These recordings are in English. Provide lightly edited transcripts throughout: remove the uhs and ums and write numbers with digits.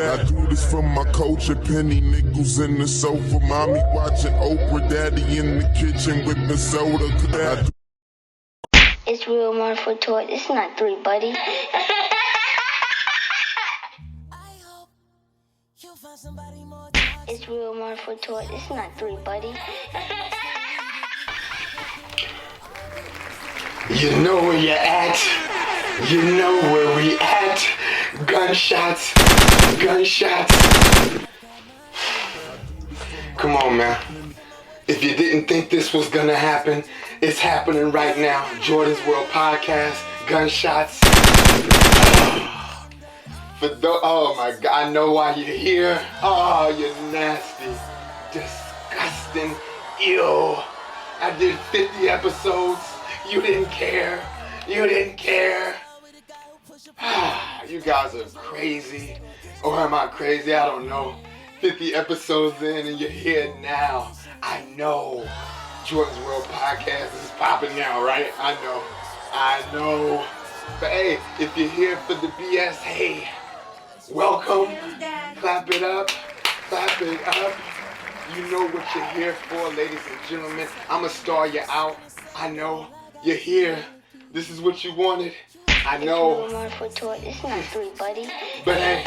I do this for my culture, penny nickels in the sofa, mommy watching Oprah, daddy in the kitchen whipping soda. It's real one for Toyz. It's not 3, buddy. It's real one for Toyz. It's not 3, buddy. You know where you're at. You know where we at. Gunshots. Gunshots. Come on, man. If you didn't think this was gonna happen, it's happening right now. Jordan's World Podcast. Gunshots. Oh my God, I know why you're here. Oh, you're nasty. Disgusting. Ew. I did 50 episodes. You didn't care. You didn't care. You guys are crazy. Or am I crazy? I don't know. 50 episodes in and you're here now. I know. Jordan's World Podcast is popping now, right? I know. But hey, if you're here for the BS, hey, welcome. Clap it up. Clap it up. You know what you're here for, ladies and gentlemen. I'ma star you out. I know. You're here. This is what you wanted. I know. It's not 3, buddy. But hey,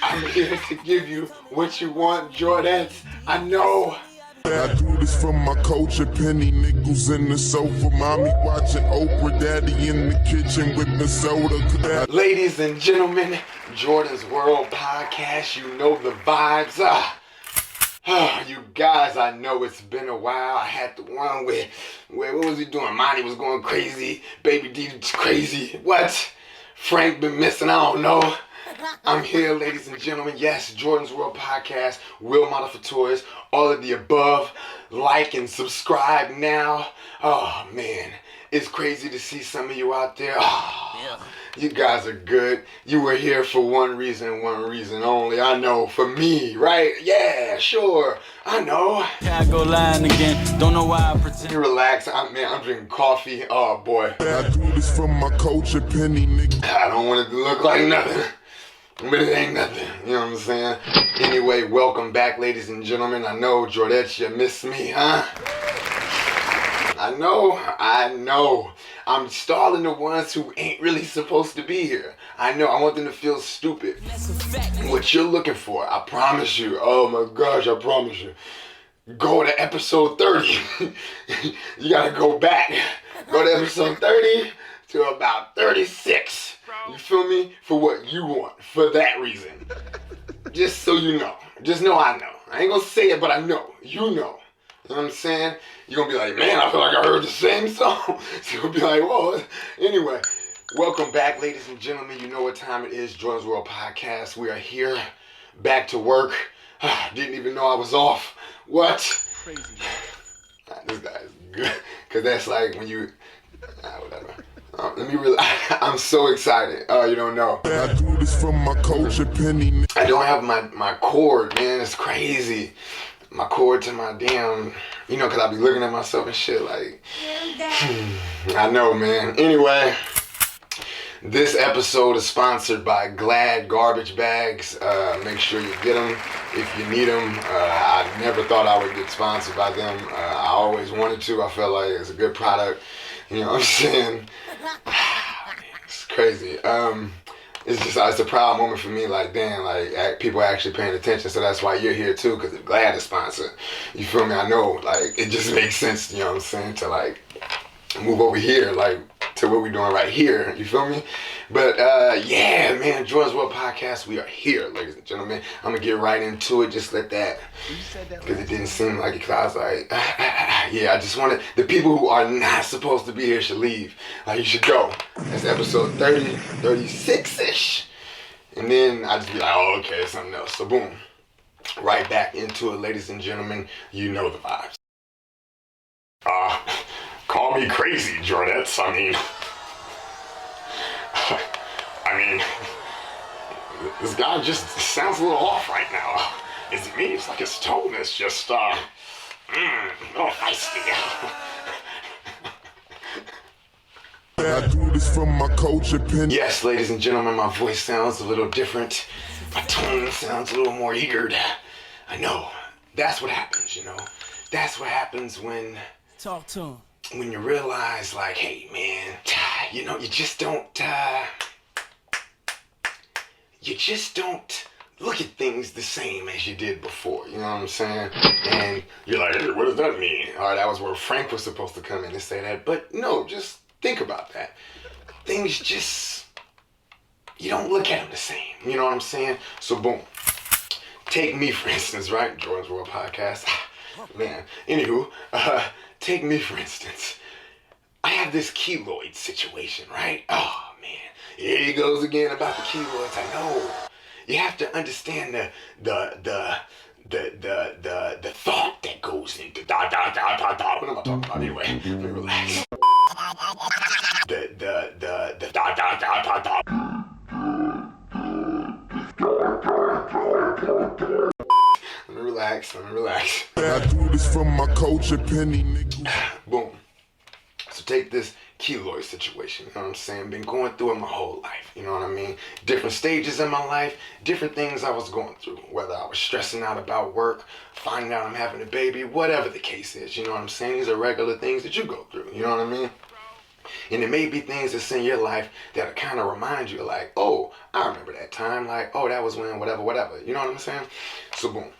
I'm here to give you what you want, Jordon'S. I know. I do this for my culture, penny nickels in the sofa, mommy watching Oprah, daddy in the kitchen whipping soda. Ladies and gentlemen, Jordan's World Podcast, you know the vibes. You guys, I know it's been a while. I had the one where what was he doing? Monty was going crazy. Baby D was crazy. What? Frank been missing, I don't know. I'm here, ladies and gentlemen. Yes, Jordan's World Podcast, Will Model for Toyz, all of the above. Like and subscribe now. Oh, man. It's crazy to see some of you out there. Oh, yeah. You guys are good. You were here for one reason only. I know, for me, right? Yeah, sure. I know. Can't go lying again. Don't know why I pretend. Relax. I'm drinking coffee. Oh, boy. I do this for my culture, penny nickels. I don't want it to look like nothing. But it ain't nothing, you know what I'm saying? Anyway, welcome back, ladies and gentlemen. I know, Jordette, you miss me, huh? I know. I'm stalling the ones who ain't really supposed to be here. I know, I want them to feel stupid. What you're looking for, I promise you. Oh my gosh, I promise you. Go to episode 30. You gotta go back. Go to episode 30 to about 36. You feel me? For what you want. For that reason. Just so you know. Just know I know. I ain't gonna say it, but I know. You know. You know what I'm saying? You're gonna be like, man, I feel like I heard the same song. So you'll be like, whoa. Anyway, welcome back, ladies and gentlemen. You know what time it is. Jordan's World Podcast. We are here. Back to work. Didn't even know I was off. What? Crazy. This guy is good. Because that's like when you... whatever. I'm so excited. Oh, you don't know. I do this for my culture, penny. I don't have my cord, man. It's crazy. My cord to my damn, you know, because I be looking at myself and shit like, I know, man. Anyway, this episode is sponsored by Glad Garbage Bags. Make sure you get them if you need them. I never thought I would get sponsored by them. I always wanted to. I felt like it's a good product. You know what I'm saying? It's crazy. It's a proud moment for me. Like, damn, like people are actually paying attention. So that's why you're here too, because I'm glad to sponsor. You feel me? I know, like, it just makes sense. You know what I'm saying? To like move over here, like to what we're doing right here. You feel me? But yeah, man, Jordan's World Podcast. We are here, ladies and gentlemen. I'm gonna get right into it. Just let that, because it didn't seem like it. Cause I was like, yeah, I just wanted the people who are not supposed to be here should leave. Like, you should go. That's episode 30, 36-ish. And then I just be like, oh, okay, it's something else. So boom, right back into it, ladies and gentlemen. You know the vibes. Call me crazy, Jordon'S. I mean, this guy just sounds a little off right now. Is it me? It's like his tone is just, a little feisty. I do this for my culture, penny. Yes, ladies and gentlemen, my voice sounds a little different. My tone sounds a little more eager. I know. That's what happens, you know. That's what happens when... Talk to him. When you realize, like, hey, man, you know, you just don't look at things the same as you did before, you know what I'm saying? And you're like, hey, what does that mean? Or that was where Frank was supposed to come in and say that. But no, just think about that. Things just, you don't look at them the same, you know what I'm saying? So boom, take me for instance, right? Jordan's World Podcast. Man, anywho, take me for instance. I have this keloid situation, right? Oh man, here he goes again about the keloids. I know. You have to understand the thought that goes into What am I talking about anyway? Let me relax. Let me relax. I do this for my culture, penny nickels. Boom. So take this keloid situation, you know what I'm saying? Been going through it my whole life, you know what I mean? Different stages in my life, different things I was going through. Whether I was stressing out about work, finding out I'm having a baby, whatever the case is, you know what I'm saying? These are regular things that you go through, you know what I mean? And it may be things that's in your life that kind of remind you like, oh, I remember that time, like, oh, that was when, whatever, you know what I'm saying? So boom.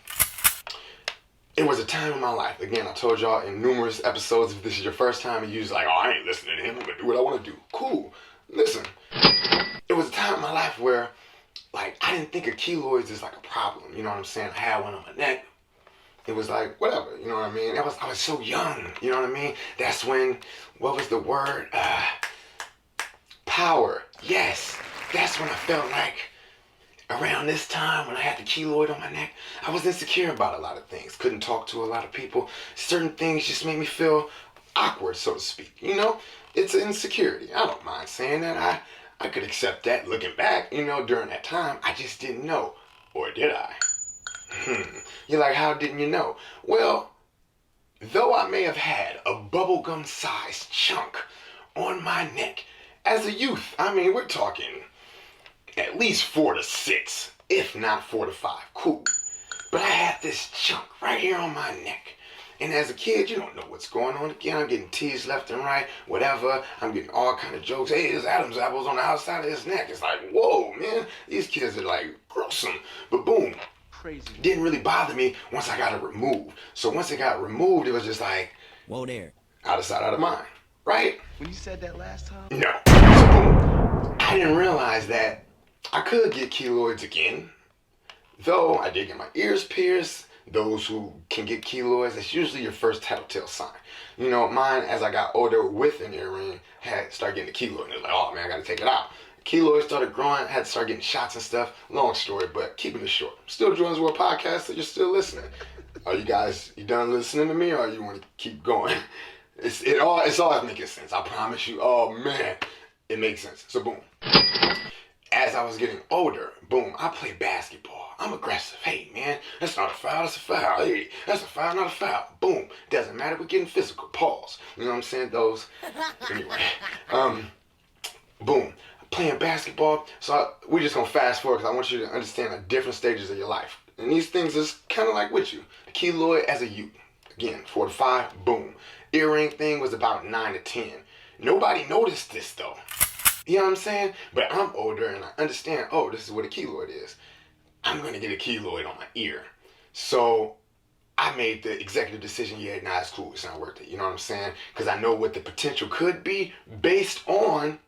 It was a time in my life, again, I told y'all in numerous episodes, if this is your first time and you're just like, oh, I ain't listening to him, I'm gonna do what I wanna do. Cool, listen. It was a time in my life where, like, I didn't think of keloids as like a problem, you know what I'm saying? I had one on my neck. It was like, whatever, you know what I mean? I was so young, you know what I mean? That's when, what was the word? Power, yes. That's when I felt like, around this time when I had the keloid on my neck, I was insecure about a lot of things. Couldn't talk to a lot of people. Certain things just made me feel awkward, so to speak. You know, it's an insecurity. I don't mind saying that. I could accept that looking back, you know, during that time. I just didn't know. Or did I? You're like, how didn't you know? Well, though I may have had a bubblegum-sized chunk on my neck as a youth, I mean, we're talking at least 4 to 6, if not 4 to 5. Cool. But I had this chunk right here on my neck. And as a kid, you don't know what's going on. Again, I'm getting teased left and right, whatever. I'm getting all kind of jokes. Hey, there's Adam's apples on the outside of his neck. It's like, whoa, man. These kids are like gruesome. But boom. Crazy. Didn't really bother me once I got it removed. So once it got removed, it was just like, whoa there. Out of sight, out of mind. Right? When you said that last time? No. So boom. I didn't realize that I could get keloids again, though I did get my ears pierced. Those who can get keloids, that's usually your first telltale sign. You know, mine, as I got older with an earring, had started getting a keloid. And it was like, oh man, I gotta take it out. Keloids started growing, had to start getting shots and stuff. Long story, but keeping it short. Still Jordan's World Podcast, so you're still listening. Are you guys, you done listening to me, or you want to keep going? It's all making sense. I promise you. Oh man, it makes sense. So boom. As I was getting older, boom, I play basketball. I'm aggressive. Hey, man, that's not a foul, that's a foul. Hey, that's a foul, not a foul. Boom. Doesn't matter, we're getting physical. Pause. You know what I'm saying? Those. Anyway. Boom. Playing basketball. So we're just going to fast forward because I want you to understand the different stages of your life. And these things is kind of like with you. The keloid as a youth. Again, 4 to 5, boom. Earring thing was about 9 to 10. Nobody noticed this, though. You know what I'm saying? But I'm older and I understand, oh, this is what a keloid is. I'm going to get a keloid on my ear. So I made the executive decision, yeah, nah, it's cool. It's not worth it. You know what I'm saying? Because I know what the potential could be based on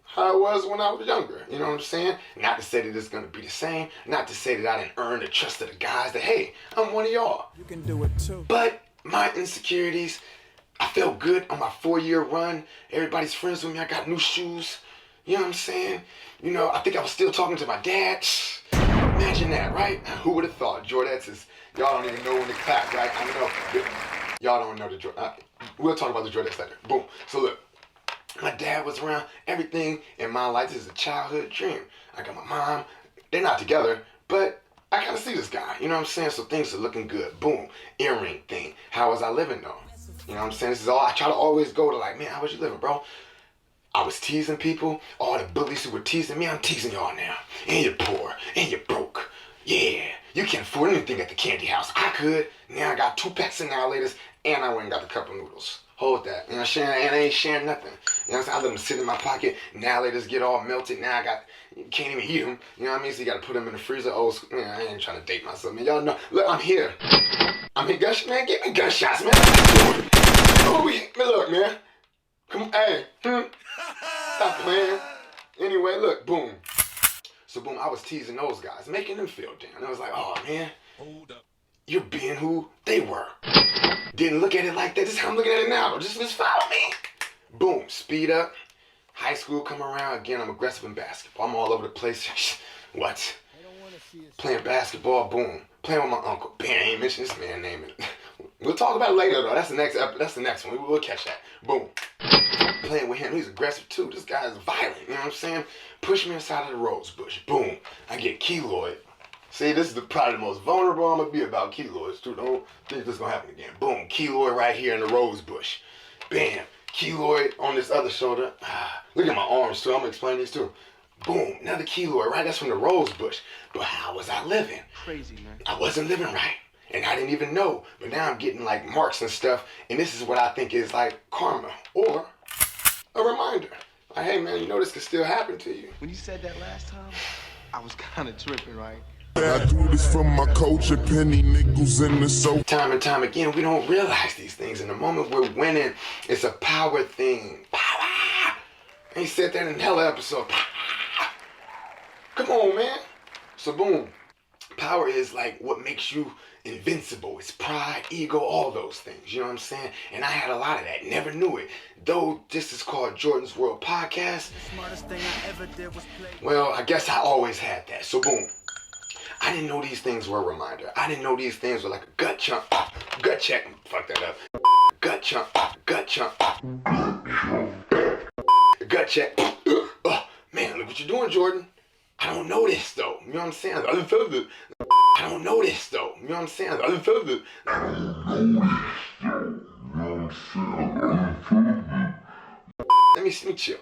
how it was when I was younger. You know what I'm saying? Not to say that it's going to be the same. Not to say that I didn't earn the trust of the guys that, hey, I'm one of y'all. You can do it too. But my insecurities, I felt good on my 4-year run. Everybody's friends with me. I got new shoes. You know what I'm saying? You know, I think I was still talking to my dad. Imagine that, right? Who would have thought? Jordans is, y'all don't even know when to clap, right? I know. Y'all don't know the Jordans. We'll talk about the Jordans later. Boom. So look, my dad was around. Everything in my life is a childhood dream. I got my mom. They're not together, but I gotta see this guy. You know what I'm saying? So things are looking good. Boom. Earring thing. How was I living though? You know what I'm saying? This is all, I try to always go to like, man, how was you living, bro? I was teasing people. All the bullies who were teasing me, I'm teasing y'all now. And you're poor, and you're broke. Yeah, you can't afford anything at the candy house. I could. Now I got 2 packs of Annihilators, and I went and got the cup of noodles. Hold that. You know what I'm saying? And I ain't sharing nothing. You know what I'm saying? I let them sit in my pocket. Annihilators get all melted. Now you can't even eat them. You know what I mean? So you got to put them in the freezer. Oh, I ain't trying to date myself, man. Y'all know. Look, I'm here. I mean, man, give me gunshots, man. Look, man. Come on, hey. Stop playing. Anyway, look, boom. So, boom, I was teasing those guys, making them feel down. I was like, oh, man. Hold up. You're being who they were. Didn't look at it like that. This is how I'm looking at it now. Just follow me. Boom, speed up. High school come around. Again, I'm aggressive in basketball. I'm all over the place. What? Playing basketball, boom. Playing with my uncle. Bam, I ain't mention this man's name. We'll talk about it later, though. That's the next one. We'll catch that. Boom. Playing with him. He's aggressive, too. This guy is violent. You know what I'm saying? Push me inside of the rose bush. Boom. I get keloid. See, this is probably the most vulnerable I'm going to be about keloids, too. Don't think this is going to happen again. Boom. Keloid right here in the rose bush. Bam. Keloid on this other shoulder. Look at my arms, too. I'm going to explain this, too. Boom. Another keloid, right? That's from the rose bush. But how was I living? Crazy, man. I wasn't living right. And I didn't even know. But now I'm getting, like, marks and stuff. And this is what I think is, like, karma. Or a reminder. Like, hey, man, you know this could still happen to you. When you said that last time, I was kind of tripping, right? I do this for my culture, penny nickels in the soap. Time and time again, we don't realize these things. And the moment we're winning, it's a power thing. Power! He said that in the hella episode. Power! Come on, man. So boom. Power is like what makes you invincible. It's pride, ego, all those things. You know what I'm saying? And I had a lot of that. Never knew it. Though this is called Jordan's World Podcast. The smartest thing I ever did was play. Well, I guess I always had that. So boom. I didn't know these things were a reminder. I didn't know these things were like a gut chunk. Gut check. Fuck that up. Gut chunk. Gut chunk. Gut check. Oh, man, look what you're doing, Jordan. I don't know this, though. You know what I'm saying? I don't know this, though. You know what I'm saying? Let me chill.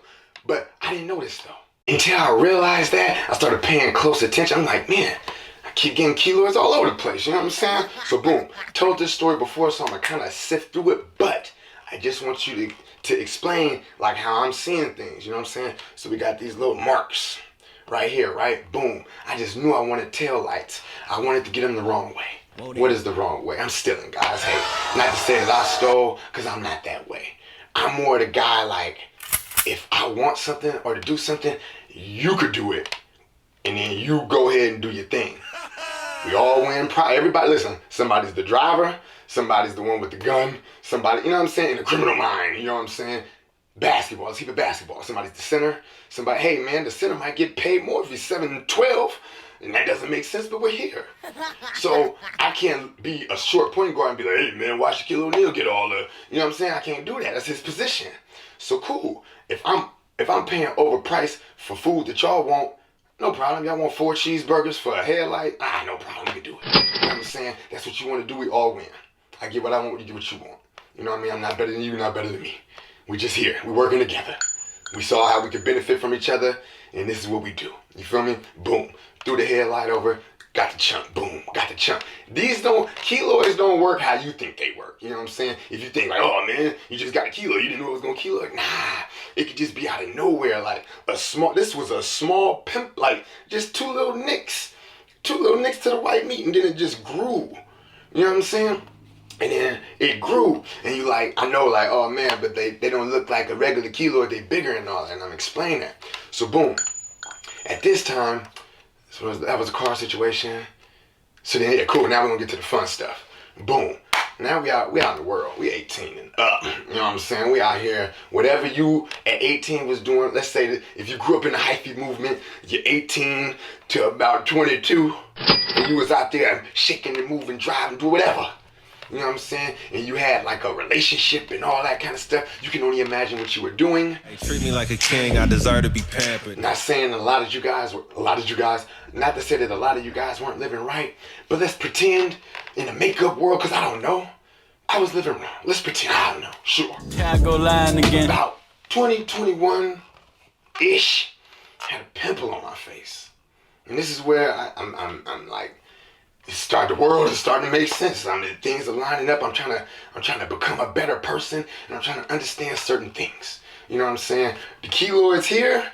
But I didn't know this, though. Until I realized that, I started paying close attention. I'm like, man, I keep getting keloids all over the place. You know what I'm saying? So boom, told this story before, so I'm gonna kind of sift through it. But I just want you to explain like how I'm seeing things. You know what I'm saying? So we got these little marks right here, right? Boom. I just knew I wanted tail lights. I wanted to get them the wrong way. What is the wrong way? I'm stealing, guys. Hey, not to say that I stole, because I'm not that way. I'm more the guy like, if I want something or to do something, you could do it. And then you go ahead and do your thing. We all win. Everybody, listen, somebody's the driver, somebody's the one with the gun, somebody, you know what I'm saying, in the criminal mind, you know what I'm saying? Basketball, let's keep it basketball. Somebody's the center. Somebody, hey man, the center might get paid more if he's 7'12", and that doesn't make sense, but we're here. So I can't be a short point guard and be like, hey man, why Shaquille O'Neal get all the, you know what I'm saying? I can't do that. That's his position. So cool. If I'm paying overpriced for food that y'all want, no problem. Y'all want 4 cheeseburgers for a headlight? No problem. We can do it. You know what I'm saying? That's what you want to do. We all win. I get what I want. You get what you want. You know what I mean? I'm not better than you. You're not better than me. We just here. We're working together. We saw how we could benefit from each other, and this is what we do. You feel me? Boom. Threw the headlight over. Got the chunk. Boom. Got the chunk. Keloids don't work how you think they work. You know what I'm saying? If you think like, oh man, you just got a kilo. You didn't know it was going to keloid. Nah. It could just be out of nowhere. Like this was a small pimp, like just 2 little nicks. 2 little nicks to the white meat, and then it just grew. You know what I'm saying? And then it grew, and you like, I know like, oh man, but they don't look like a regular keloid. They bigger and all that, and I'm explaining that. So boom. At this time, that was a car situation. So then, yeah, cool. Now we're gonna get to the fun stuff. Boom. Now we out in the world. We 18 and up. You know what I'm saying? We out here. Whatever you at 18 was doing, let's say that if you grew up in the hyphy movement, you're 18 to about 22, and you was out there shaking and moving, driving, do whatever. You know what I'm saying? And you had like a relationship and all that kind of stuff. You can only imagine what you were doing. Hey, treat me like a king. I deserve to be pampered. Not saying a lot of you guys, not to say that a lot of you guys weren't living right, but let's pretend in the makeup world, because I don't know. I was living wrong. Let's pretend I don't know. Sure. Can I go lying again? About 2021-ish, had a pimple on my face. And this is where I'm like, the world is starting to make sense. Things are lining up. I'm trying to become a better person, and I'm trying to understand certain things. You know what I'm saying? The keloids here,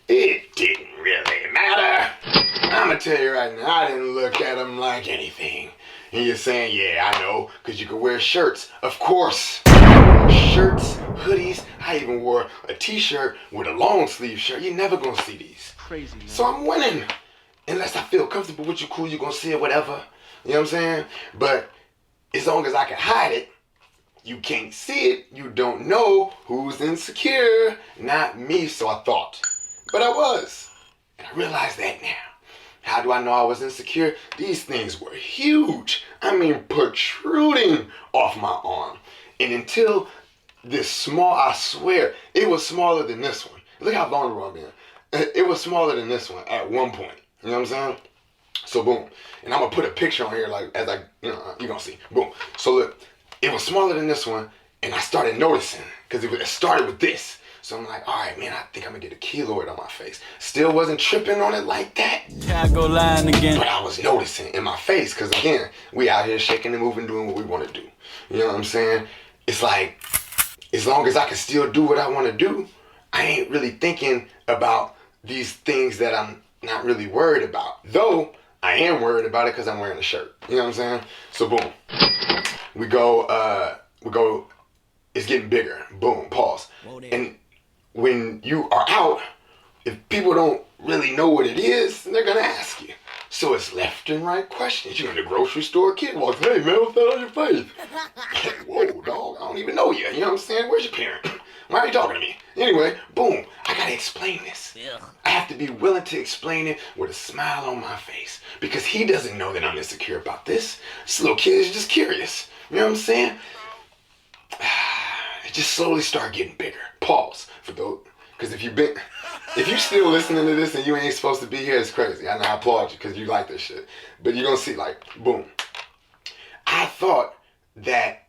it didn't really matter. I'm gonna tell you right now, I didn't look at them like anything. And you're saying, yeah, I know, because you can wear shirts. Of course. Shirts, hoodies. I even wore a t-shirt with a long sleeve shirt. You're never gonna see these. Crazy, man. So I'm winning. Unless I feel comfortable with you, cool, you're gonna see it, whatever. You know what I'm saying? But as long as I can hide it, you can't see it, you don't know who's insecure. Not me, so I thought. But I was. And I realized that now. How do I know I was insecure? These things were huge. I mean, protruding off my arm. And until this small, I swear, it was smaller than this one. Look how vulnerable I'm being. It was smaller than this one at one point. You know what I'm saying? So boom. And I'm going to put a picture on here like as I, you're going to see. Boom. So look, it was smaller than this one. And I started noticing because it started with this. So I'm like, all right, man, I think I'm going to get a keloid on my face. Still wasn't tripping on it like that. I go lying again. But I was noticing in my face because, again, we out here shaking and moving, doing what we want to do. You know what I'm saying? It's like, as long as I can still do what I want to do, I ain't really thinking about these things that I'm not really worried about. Though, I am worried about it because I'm wearing a shirt. You know what I'm saying? So, boom. We go, it's getting bigger. Boom, pause. And when you are out, if people don't really know what it is, they're going to ask you. So it's left and right questions. You're in the grocery store, kid walks, hey man, what's that on your face? Whoa, dog, I don't even know you. You know what I'm saying? Where's your parent? Why are you talking to me? Anyway, boom, I gotta explain this. I have to be willing to explain it with a smile on my face. Because he doesn't know that I'm insecure about this. This little kid is just curious. You know what I'm saying? It just slowly started getting bigger. Pause for those. Because if you still listening to this and you ain't supposed to be here, it's crazy. And I applaud you because you like this shit. But you're going to see, like, boom. I thought that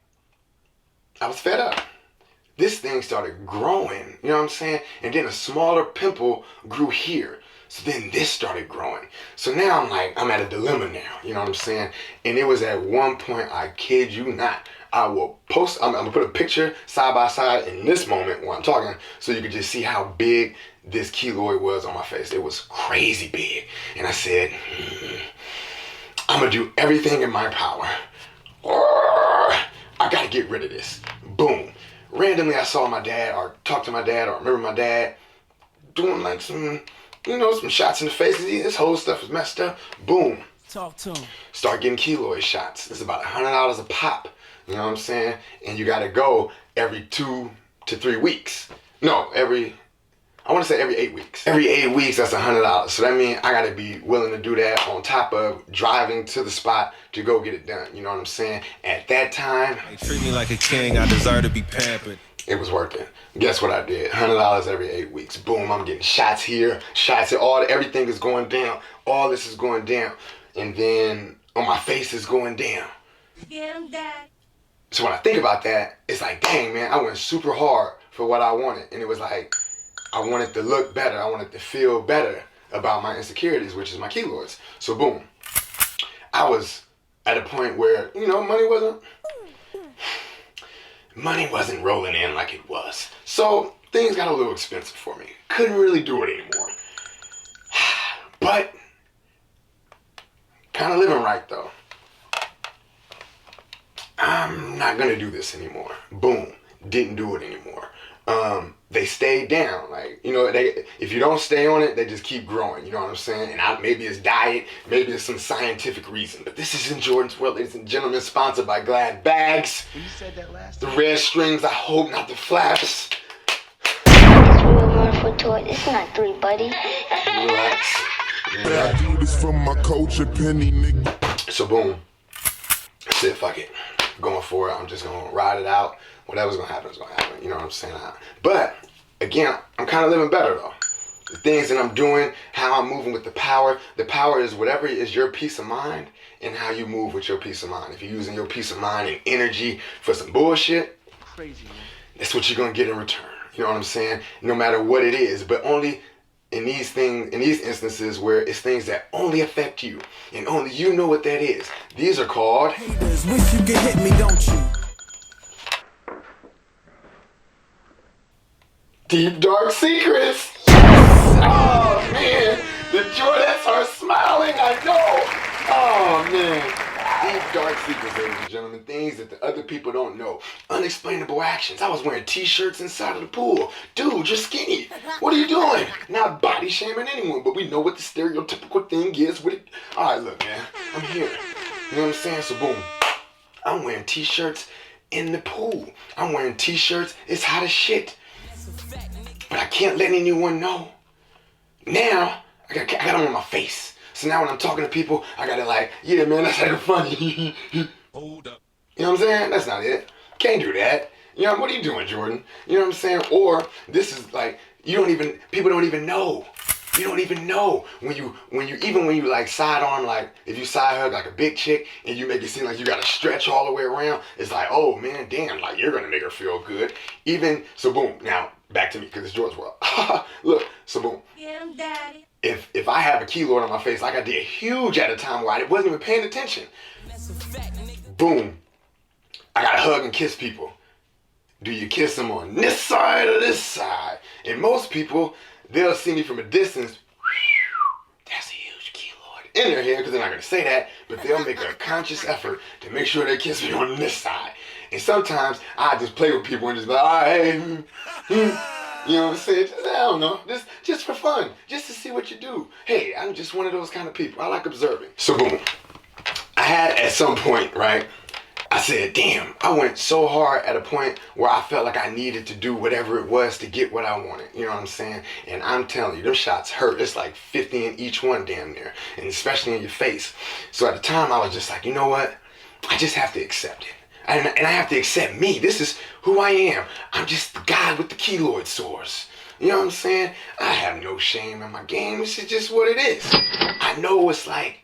I was fed up. This thing started growing, you know what I'm saying? And then a smaller pimple grew here. So then this started growing. So now I'm like, I'm at a dilemma now, you know what I'm saying? And it was at one point, I kid you not, I will post, I'm gonna put a picture side by side in this moment while I'm talking so you can just see how big this keloid was on my face. It was crazy big. And I said, I'm gonna do everything in my power. I gotta get rid of this. Boom. Randomly I saw my dad or talked to my dad or remember my dad doing like some, you know, some shots in the face. This whole stuff was messed up. Boom. Talk to him. Start getting keloid shots. It's about $100 a pop. You know what I'm saying? And you gotta go every 2 to 3 weeks. No, I wanna say every 8 weeks. Every 8 weeks, that's $100. So that means I gotta be willing to do that on top of driving to the spot to go get it done. You know what I'm saying? At that time, They treat me like a king, I deserve to be pampered. it was working. Guess what I did? $100 every 8 weeks. Boom, I'm getting shots here, shots here. Everything is going down. All this is going down. And then on my face is going down. Get him, Dad. So when I think about that, it's like, dang, man, I went super hard for what I wanted. And it was like, I wanted to look better. I wanted to feel better about my insecurities, which is my keloids. So boom, I was at a point where, you know, money wasn't rolling in like it was. So things got a little expensive for me. Couldn't really do it anymore. But kind of living right though. I'm not gonna do this anymore. Boom, didn't do it anymore. They stayed down. Like, you know, if you don't stay on it, they just keep growing. You know what I'm saying? And maybe it's diet, maybe it's some scientific reason. But this is in Jordan's World, ladies and gentlemen, sponsored by Glad Bags. When you said that last The time, red strings, I hope, not the flaps. It's real one for Toyz. It's not 3, buddy. Relax. I do this for my culture, penny nigga. So boom, I said, fuck it. Going for it. I'm just gonna ride it out. Whatever's gonna happen is gonna happen. You know what I'm saying? But again, I'm kind of living better though. The things that I'm doing, how I'm moving with the power is whatever is your peace of mind and how you move with your peace of mind. If you're using your peace of mind and energy for some bullshit, crazy, man. that's what you're gonna get in return. You know what I'm saying? No matter what it is, but only in these instances where it's things that only affect you and only you know what that is. These are called Haters, wish you could hit me, don't you? deep dark secrets. Yes! Oh man, the Jordans are smiling. I know. Oh man. Deep dark secrets, ladies and gentlemen, things that the other people don't know. Unexplainable actions. I was wearing t-shirts inside of the pool. Dude, you're skinny. What are you doing? Not body shaming anyone, but we know what the stereotypical thing is with it. All right, look, man, I'm here. You know what I'm saying? So boom, I'm wearing t-shirts in the pool. I'm wearing t-shirts. It's hot as shit. But I can't let anyone know. Now, I got them on my face. So now when I'm talking to people, I gotta like, yeah, man, that's like funny. Hold up. You know what I'm saying? That's not it. Can't do that. You know, what are you doing, Jordan? You know what I'm saying? Or this is like, people don't even know. You don't even know when you like side arm, like if you side hug like a big chick and you make it seem like you gotta stretch all the way around, it's like, oh man, damn, like you're gonna make her feel good. So boom, now back to me, cause it's George's world. Look, so boom. Yeah, daddy. If I have a keloid on my face, like I did huge at a time where I wasn't even paying attention. Boom. I gotta hug and kiss people. Do you kiss them on this side or this side? And most people, they'll see me from a distance. That's a huge keloid in their head, because they're not gonna say that, but they'll make a conscious effort to make sure they kiss me on this side. And sometimes I just play with people and just be like, all right, hey, you know what I'm saying? I don't know, just for fun, just to see what you do. Hey, I'm just one of those kind of people. I like observing. So boom, I had at some point, right, I said, damn, I went so hard at a point where I felt like I needed to do whatever it was to get what I wanted. You know what I'm saying? And I'm telling you, them shots hurt. It's like 50 in each one damn near, and especially in your face. So at the time, I was just like, you know what? I just have to accept it. And I have to accept me. This is who I am. I'm just the guy with the keloid sores. You know what I'm saying? I have no shame in my game. This is just what it is. I know it's like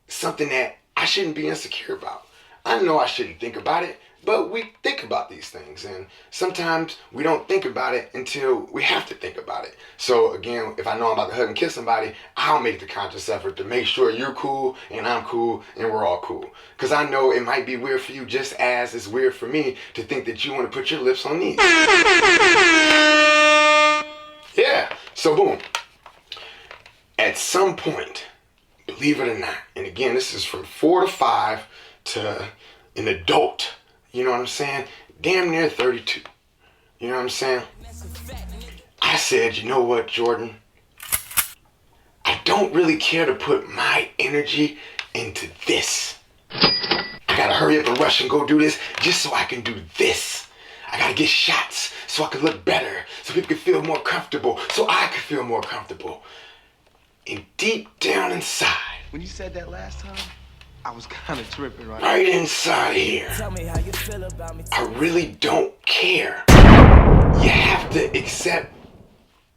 something that I shouldn't be insecure about. I know I shouldn't think about it, but we think about these things, and sometimes we don't think about it until we have to think about it. So again, if I know I'm about to hug and kiss somebody, I'll make the conscious effort to make sure you're cool and I'm cool and we're all cool. Because I know it might be weird for you just as it's weird for me to think that you want to put your lips on these. Yeah, so boom. At some point, believe it or not, and again, this is from 4 to 5 to an adult, you know what I'm saying? Damn near 32. You know what I'm saying? I said, you know what, Jordan? I don't really care to put my energy into this. I gotta hurry up and rush and go do this just so I can do this. I gotta get shots so I can look better, so people can feel more comfortable, so I can feel more comfortable. And deep down inside, When you said that last time, I was kind of tripping, right? right inside here, Tell me how you feel about me. I really don't care. You have to accept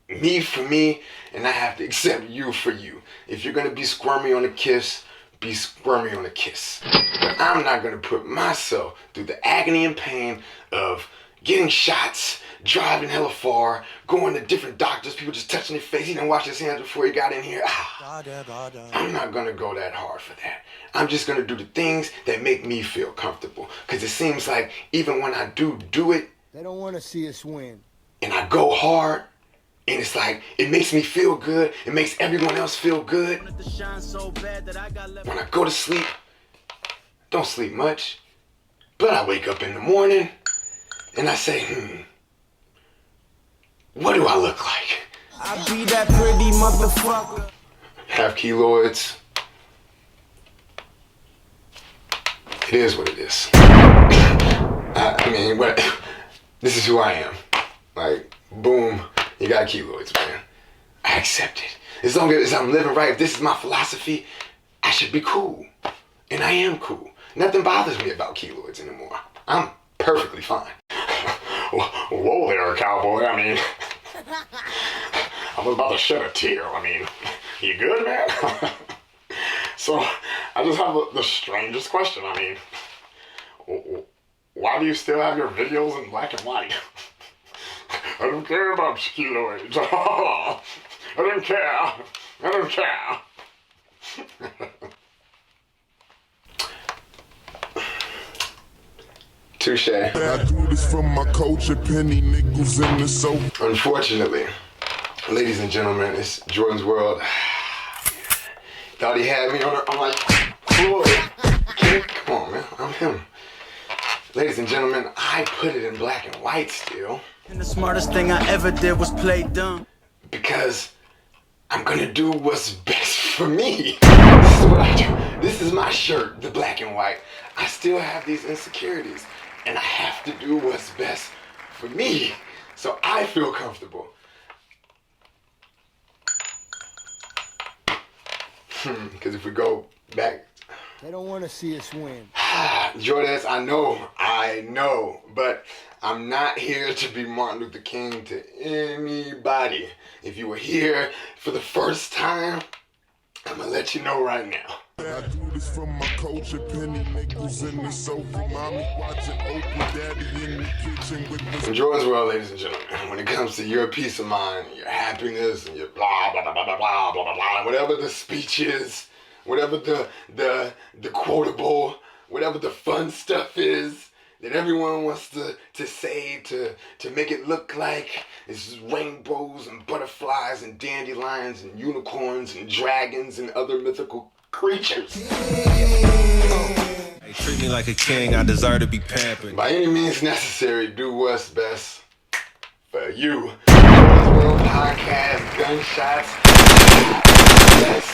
me for me, and I have to accept you for you. If you're gonna be squirmy on a kiss, be squirmy on a kiss. But I'm not gonna put myself through the agony and pain of getting shots, driving hella far, going to different doctors, people just touching their face. He didn't wash his hands before he got in here. I'm not gonna go that hard for that. I'm just gonna do the things that make me feel comfortable. Cause it seems like even when I do it, They don't want to see us win. and I go hard, and it's like, it makes me feel good, it makes everyone else feel good. To shine so bad that I got left. When I go to sleep, don't sleep much, but I wake up in the morning, and I say, what do I look like? I be that pretty motherfucker. Have keloids. It is what it is. I mean, this is who I am. Like, boom, you got keloids, man. I accept it. As long as I'm living right, if this is my philosophy, I should be cool. And I am cool. Nothing bothers me about keloids anymore. I'm perfectly fine. Whoa there, cowboy. I mean, I was about to shed a tear. I mean, you good, man? So, I just have the strangest question. I mean, why do you still have your videos in black and white? I don't care about keloids. I don't care. I don't care. Touche. I do this from my culture, penny nickels in the soap. Unfortunately, ladies and gentlemen, it's Jordan's World. Thought he had me on I'm like, Floyd. Come on, man. I'm him. Ladies and gentlemen, I put it in black and white still. And the smartest thing I ever did was play dumb. Because I'm gonna do what's best for me. This is what I do. This is my shirt, the black and white. I still have these insecurities, and I have to do what's best for me, so I feel comfortable. Because if we go back, They don't want to see us win. JORDON'S, I know, but I'm not here to be Martin Luther King to anybody. If you were here for the first time, I'm gonna let you know right now. I do this from my culture, penny nickels in the sofa. Mommy watching Oprah, daddy in the kitchen with the... In Jordan's World, ladies and gentlemen, when it comes to your peace of mind, your happiness, and your blah, blah, blah, blah, blah, blah, blah, blah, whatever the speech is, whatever the quotable, whatever the fun stuff is that everyone wants to say to make it look like it's rainbows and butterflies and dandelions and unicorns and dragons and other mythical creatures. Hey, treat me like a king, I deserve to be pampered. By any means necessary, do what's best for you. JORDON'S World Podcast, gunshots. Yes.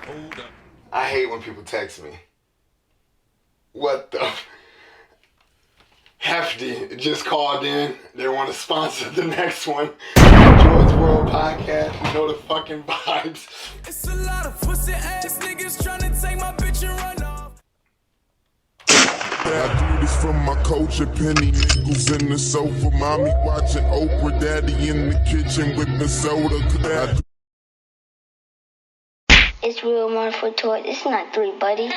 Hold up. I hate when people text me. What the? Hefty just called in. They want to sponsor the next one. JORDON'S World Podcast. You know the fucking vibes. It's a lot of pussy ass niggas trying to take my bitch and run off. I do this from my culture, penny nickels in the sofa. Mommy watching Oprah, daddy in the kitchen with the soda. I do It's real one for Toyz. It's not 3, buddy.